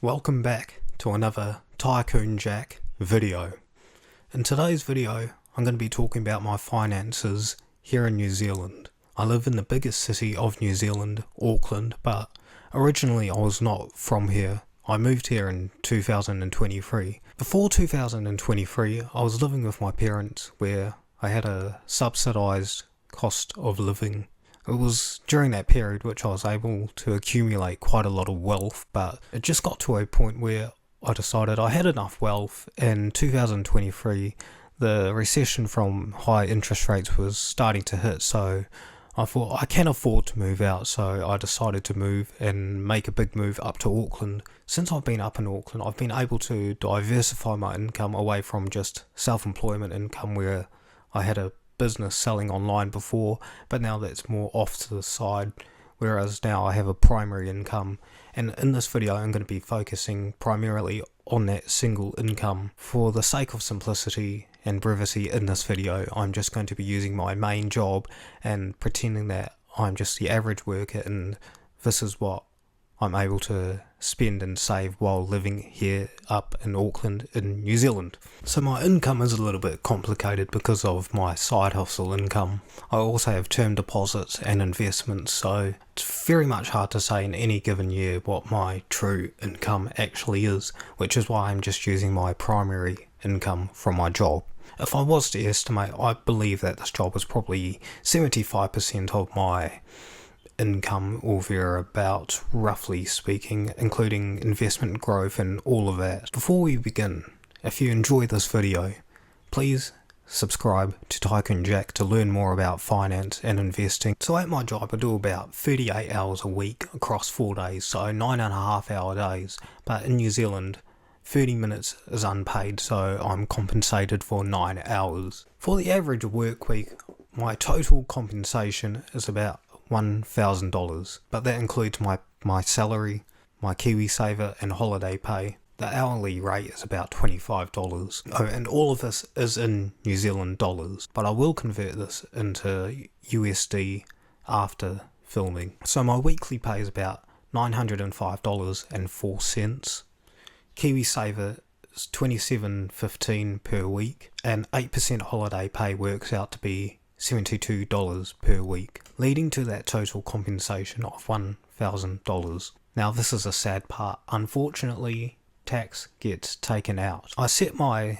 Welcome back to another Tycoon Jack video. In today's video I'm going to be talking about my finances here in New Zealand. I live in the biggest city of New Zealand, Auckland, but originally I was not from here. I moved here in 2023. Before 2023 I was living with my parents where I had a subsidised cost of living. It was during that period which I was able to accumulate quite a lot of wealth, but it just got to a point where I decided I had enough wealth. In 2023 the recession from high interest rates was starting to hit, so I thought I can afford to move out, so I decided to move and make a big move up to Auckland. Since I've been up in Auckland I've been able to diversify my income away from just self-employment income where I had a business selling online before, but now that's more off to the side, whereas now I have a primary income. And in this video I'm going to be focusing primarily on that single income. For the sake of simplicity and brevity in this video, I'm just going to be using my main job and pretending that I'm just the average worker and this is what I'm able to spend and save while living here up in Auckland in New Zealand. So my income is a little bit complicated because of my side hustle income. I also have term deposits and investments, so it's very much hard to say in any given year what my true income actually is, which is why I'm just using my primary income from my job. If I was to estimate, I believe that this job is probably 75% of my income, or thereabout, roughly speaking, including investment growth and all of that. Before we begin, if you enjoy this video, please subscribe to Tycoon Jack to learn more about finance and investing. So at my job I do about 38 hours a week across 4 days, so 9.5 hour days, but in New Zealand 30 minutes is unpaid, so I'm compensated for 9 hours. For the average work week, my total compensation is about $1,000, but that includes my salary, my KiwiSaver and holiday pay. The hourly rate is about $25. Oh, and all of this is in New Zealand dollars, but I will convert this into USD after filming. So my weekly pay is about $905.04. KiwiSaver is $27.15 per week, and 8% holiday pay works out to be $72 per week, leading to that total compensation of $1,000. Now this is a sad part. Unfortunately, tax gets taken out. I set my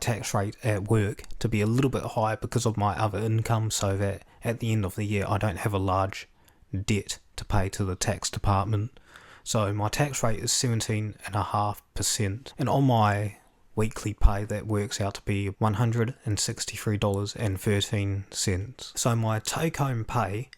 tax rate at work to be a little bit higher because of my other income, so that at the end of the year I don't have a large debt to pay to the tax department. So my tax rate is 17.5%, and on my weekly pay that works out to be $163.13. So my take-home pay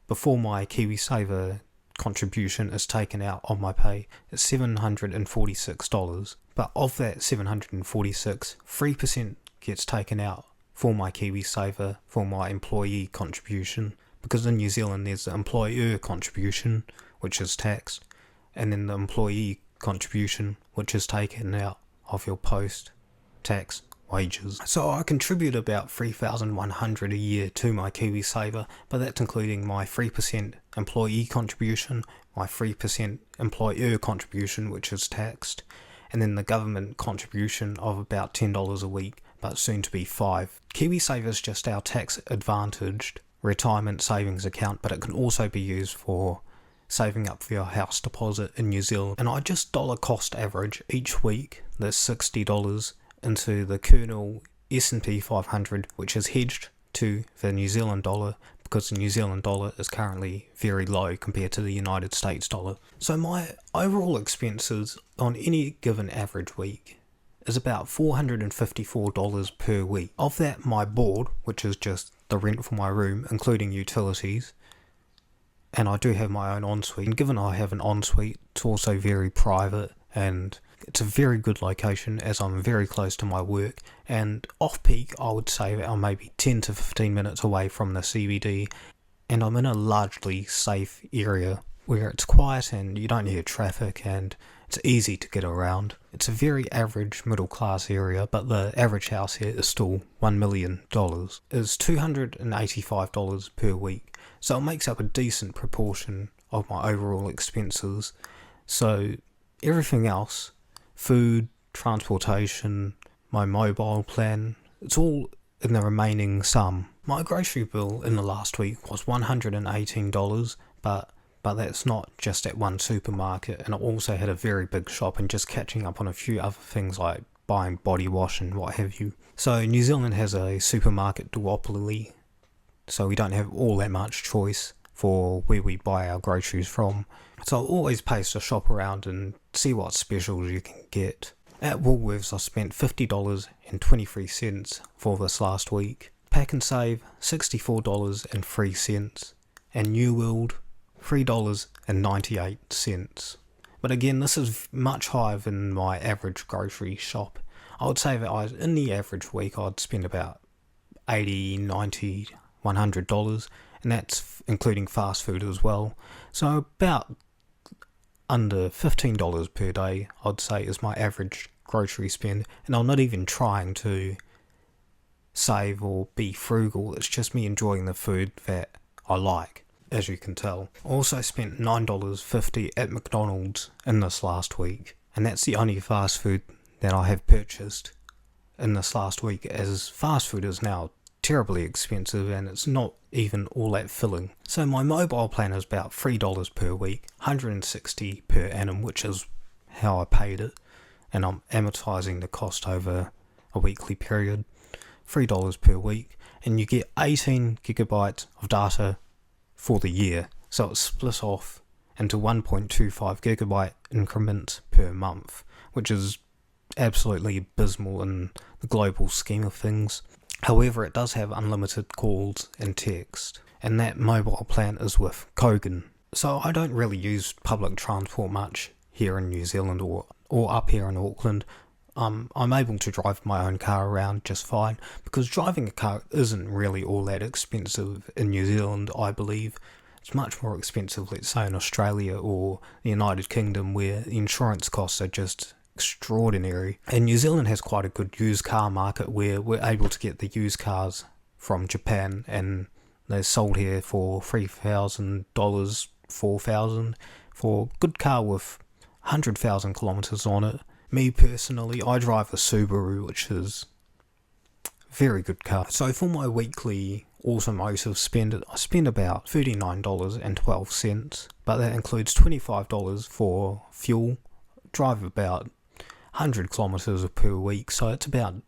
before my KiwiSaver contribution is taken out of my pay is $746, but of that $746, 3% gets taken out for my KiwiSaver for my employee contribution, because in New Zealand there's the employer contribution which is taxed, and then the employee contribution which is taken out of your post-tax wages. So I contribute about $3,100 a year to my KiwiSaver, but that's including my 3% employee contribution, my 3% employer contribution which is taxed, and then the government contribution of about $10 a week, but soon to be $5. KiwiSaver is just our tax advantaged retirement savings account, but it can also be used for saving up for your house deposit in New Zealand. And I just dollar cost average each week the $60 into the kernel S&P 500, which is hedged to the New Zealand dollar, because the New Zealand dollar is currently very low compared to the United States dollar. So my overall expenses on any given average week is about $454 per week. Of that, my board, which is just the rent for my room including utilities, and I do have my own ensuite, and given I have an ensuite, it's also very private and it's a very good location as I'm very close to my work, and off peak I would say that I'm maybe 10 to 15 minutes away from the CBD, and I'm in a largely safe area where it's quiet and you don't hear traffic and it's easy to get around. It's a very average middle class area, but the average house here is still $1 million. It's $285 per week, so it makes up a decent proportion of my overall expenses. So everything else, food, transportation, my mobile plan, it's all in the remaining sum. My grocery bill in the last week was $118, but that's not just at one supermarket, and I also had a very big shop and just catching up on a few other things like buying body wash and what have you. So New Zealand has a supermarket duopoly, so we don't have all that much choice for where we buy our groceries from. So it always pays to shop around and see what specials you can get. At Woolworths I spent $50.23 for this last week. Pack and Save $64.03, and New World $3.98. But again, this is much higher than my average grocery shop. I would say that in the average week I'd spend about $80, $90, $100, and that's including fast food as well. So about under $15 per day I'd say is my average grocery spend, and I'm not even trying to save or be frugal, it's just me enjoying the food that I like, as you can tell. I also spent $9.50 at McDonald's in this last week, and that's the only fast food that I have purchased in this last week, as fast food is now terribly expensive and it's not even all that filling. So my mobile plan is about $3 per week, $160 per annum, which is how I paid it, and I'm amortizing the cost over a weekly period. $3 per week, and you get 18 gigabytes of data for the year, so it's split off into 1.25 gigabyte increments per month, which is absolutely abysmal in the global scheme of things. However, it does have unlimited calls and text, and that mobile plan is with Kogan. So I don't really use public transport much here in New Zealand or up here in Auckland. I'm able to drive my own car around just fine, because driving a car isn't really all that expensive in New Zealand, I believe. It's much more expensive, let's say, in Australia or the United Kingdom, where the insurance costs are just extraordinary. And New Zealand has quite a good used car market where we're able to get the used cars from Japan, and they're sold here for $3,000, $4,000 for a good car with 100,000 kilometers on it. Me personally, I drive a Subaru, which is a very good car. So for my weekly automotive spend, I spend about $39.12, but that includes $25 for fuel. Drive about 100 kilometers per week, so it's about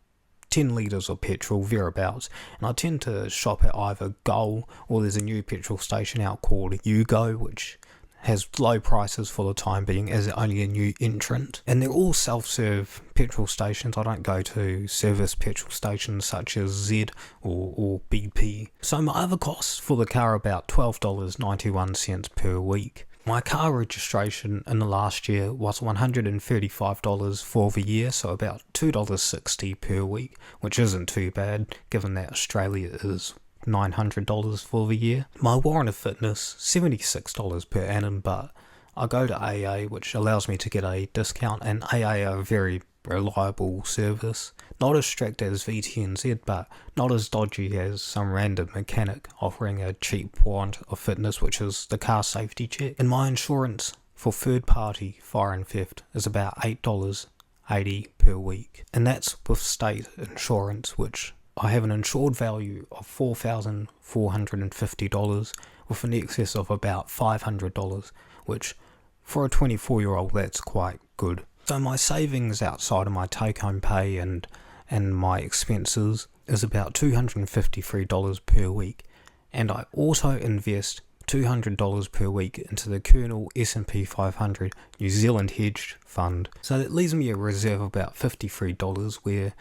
10 litres of petrol, thereabouts. And I tend to shop at either Goal, or there's a new petrol station out called Ugo, which has low prices for the time being, as only a new entrant. And they're all self-serve petrol stations. I don't go to service petrol stations such as Z or BP. So my other costs for the car are about $12.91 per week. My car registration in the last year was $135 for the year, so about $2.60 per week, which isn't too bad given that Australia is $900 for the year. My warrant of fitness, $76 per annum, but I go to AA, which allows me to get a discount, and AA are a very reliable service. Not as strict as VTNZ, but not as dodgy as some random mechanic offering a cheap warrant of fitness, which is the car safety check. And my insurance for third party fire and theft is about $8.80 per week, and that's with state insurance, which I have an insured value of $4,450 with an excess of about $500, which for a 24-year-old that's quite good. So my savings outside of my take-home pay and my expenses is about $253 per week, and I also invest $200 per week into the Kernel S&P 500 New Zealand Hedged Fund. So that leaves me a reserve of about $53, where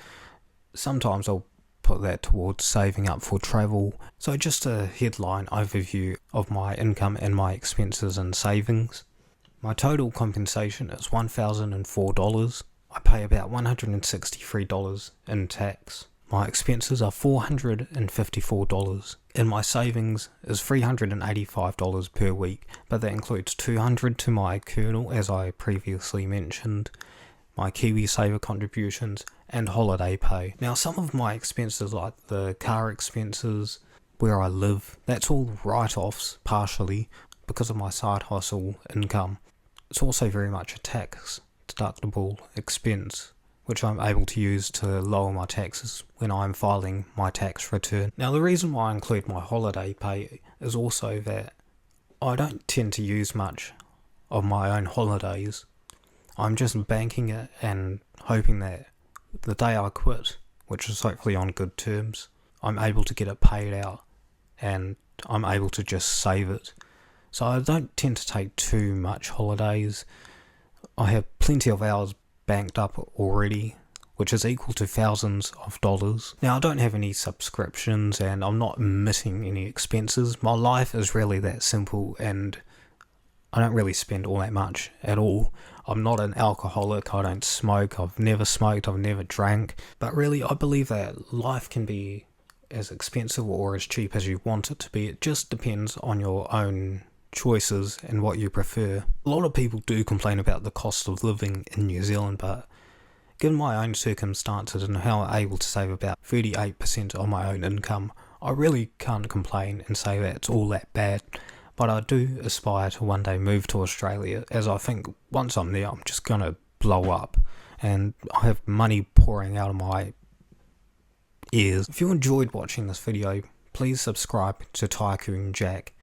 sometimes I'll put that towards saving up for travel. So just a headline overview of my income and my expenses and savings. My total compensation is $1,004. I pay about $163 in tax. My expenses are $454, and my savings is $385 per week, but that includes $200 to my Kernel, as I previously mentioned, my KiwiSaver contributions, and holiday pay. Now, some of my expenses, like the car expenses, where I live, that's all write-offs partially because of my side hustle income. It's also very much a tax tax-deductible expense, which I'm able to use to lower my taxes when I'm filing my tax return. Now, the reason why I include my holiday pay is also that I don't tend to use much of my own holidays. I'm just banking it and hoping that the day I quit, which is hopefully on good terms, I'm able to get it paid out and I'm able to just save it. So I don't tend to take too much holidays. I have plenty of hours banked up already, which is equal to thousands of dollars. Now, I don't have any subscriptions and I'm not missing any expenses. My life is really that simple and I don't really spend all that much at all. I'm not an alcoholic, I don't smoke, I've never smoked, I've never drank. But really, I believe that life can be as expensive or as cheap as you want it to be. It just depends on your own choices and what you prefer. A lot of people do complain about the cost of living in New Zealand, but given my own circumstances and how I'm able to save about 38% of my own income, I really can't complain and say that it's all that bad. But I do aspire to one day move to Australia, as I think once I'm there I'm just going to blow up and I have money pouring out of my ears. If you enjoyed watching this video, please subscribe to Tycoon Jack